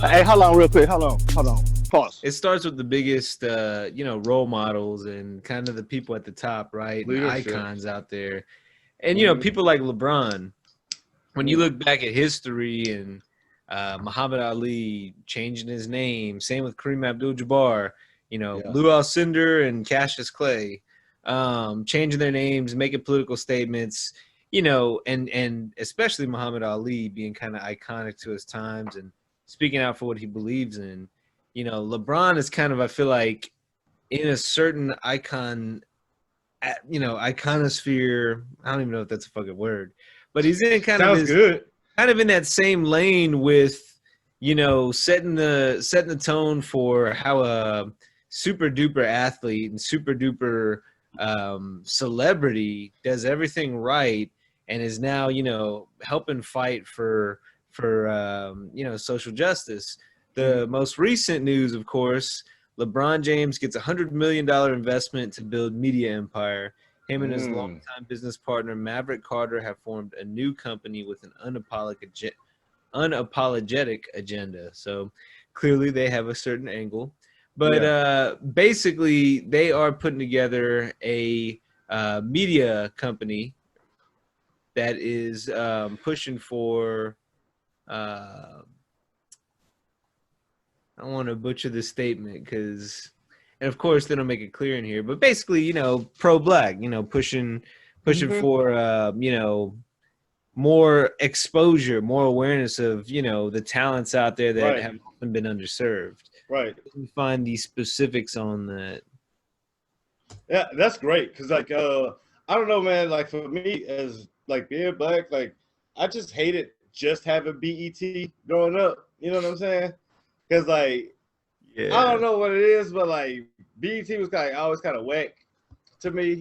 Hey, hold on real quick. Hold on. Pause. It starts with the biggest, role models and kind of the people at the top, right? And Leadership. icons out there. And, people like LeBron, when you look back at history and Muhammad Ali changing his name, same with Kareem Abdul-Jabbar, Lou Alcindor and Cassius Clay, changing their names, making political statements, and especially Muhammad Ali being kind of iconic to his times and speaking out for what he believes in. LeBron is kind of, I feel like, in a certain iconosphere. I don't even know if that's a fucking word, but he's in kind of in that same lane with, setting the tone for how a super duper athlete and super duper celebrity does everything right and is now, helping fight for social justice. The most recent news, of course, LeBron James gets $100 million investment to build media empire. Him and his longtime business partner, Maverick Carter, have formed a new company with an unapologetic agenda. So clearly they have a certain angle. But basically, they are putting together a media company that is pushing for I don't want to butcher the statement and of course they don't make it clear in here, but basically, pro-black, pushing for, more exposure, more awareness of, the talents out there that have often been underserved. Right. You find these specifics on that. Yeah, that's great. Cause I don't know, man, like for me as like being black, like I just hated just having BET growing up. You know what I'm saying? Cause like, I don't know what it is, but like BET was always kind of whack to me,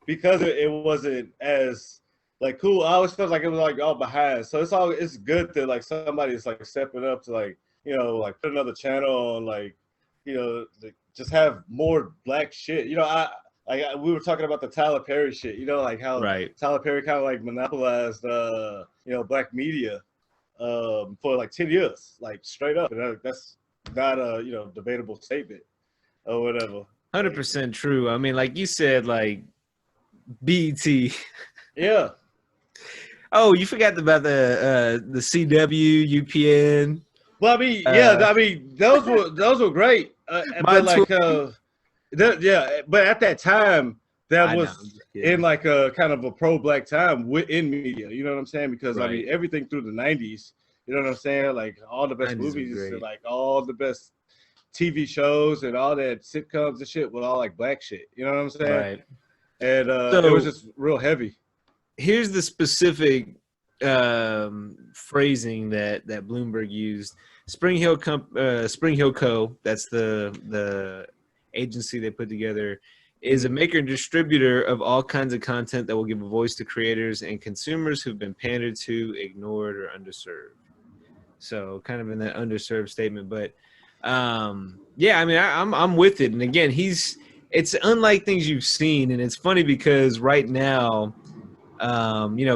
because it wasn't as like cool. I always felt like it was like all behind. So it's good that like somebody's like stepping up to like, like put another channel on, like, just have more black shit. We were talking about the Tyler Perry shit, like how Tyler Perry kind of like monopolized, black media for like 10 years, like straight up. And that's not a, debatable statement or whatever. 100% true. I mean, like you said, like BET. Yeah. Oh, you forgot about the CW, UPN. Well, I mean, those were great. But like, but at that time, that was in like a kind of a pro-black time in media. You know what I'm saying? Because I mean, everything through the 90s. You know what I'm saying? Like all the best movies, and like all the best TV shows and all that sitcoms and shit were all like black shit. You know what I'm saying? Right. And it was just real heavy. Here's the specific phrasing that Bloomberg used. SpringHill Co. That's the agency they put together. Is a maker and distributor of all kinds of content that will give a voice to creators and consumers who've been pandered to, ignored, or underserved. So kind of in that underserved statement, but I mean, I'm with it. And again, it's unlike things you've seen, and it's funny because right now,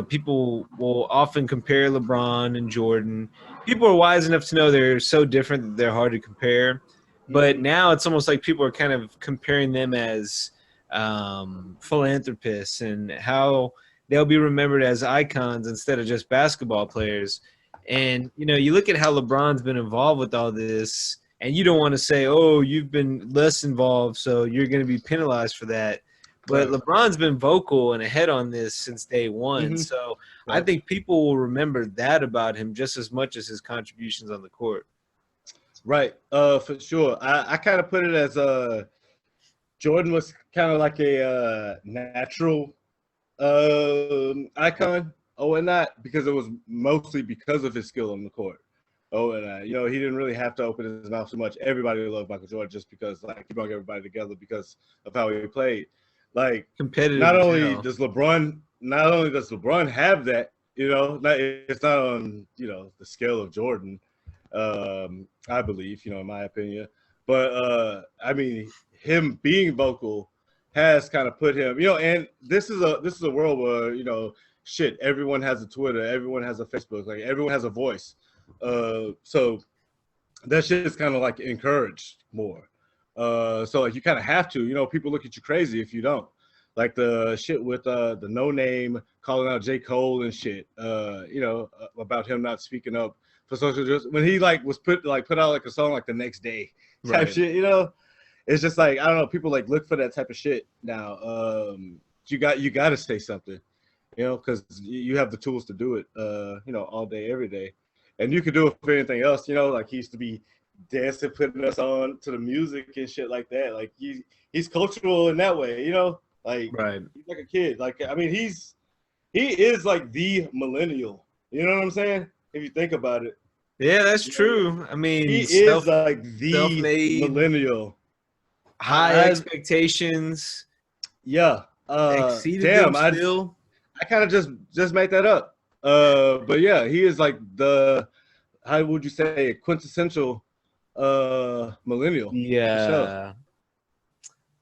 people will often compare LeBron and Jordan. People are wise enough to know they're so different that they're hard to compare. But now it's almost like people are kind of comparing them as philanthropists and how they'll be remembered as icons instead of just basketball players. And, you look at how LeBron's been involved with all this, and you don't want to say, oh, you've been less involved, so you're going to be penalized for that. But LeBron's been vocal and ahead on this since day one. So I think people will remember that about him just as much as his contributions on the court. Right. For sure. I kind of put it as Jordan was kind of like a natural icon. Oh, and not because it was mostly because of his skill on the court. Oh, and he didn't really have to open his mouth so much. Everybody loved Michael Jordan just because like he brought everybody together because of how he played. Like competitive. Not only does LeBron have that, it's not on the scale of Jordan. I believe, in my opinion, but I mean, him being vocal has kind of put him, and this is a world where, everyone has a Twitter, everyone has a Facebook, like everyone has a voice. So that shit is kind of like encouraged more. So like you kind of have to, you know, people look at you crazy if you don't. Like the shit with the No Name calling out J. Cole and shit, you know, about him not speaking up for social justice when he like was put out like a song like the next day type shit, you know. It's just like I don't know, people like look for that type of shit now. You got to say something, you know, because you have the tools to do it, you know, all day, every day, and you could do it for anything else, you know. Like he used to be dancing, putting us on to the music and shit like that. Like he's cultural in that way, you know. Like he's like a kid. Like I mean, he is like the millennial. You know what I'm saying? If you think about it. Yeah, that's true. I mean, he is like the self-made, millennial. high expectations. Yeah. Exceeded damn, them still. I kind of just made that up. But yeah, he is like the, how would you say, quintessential millennial. Yeah. Sure.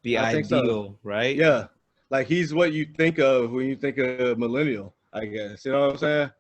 The I think so. ideal, right? Yeah. Like he's what you think of when you think of millennial, I guess. You know what I'm saying?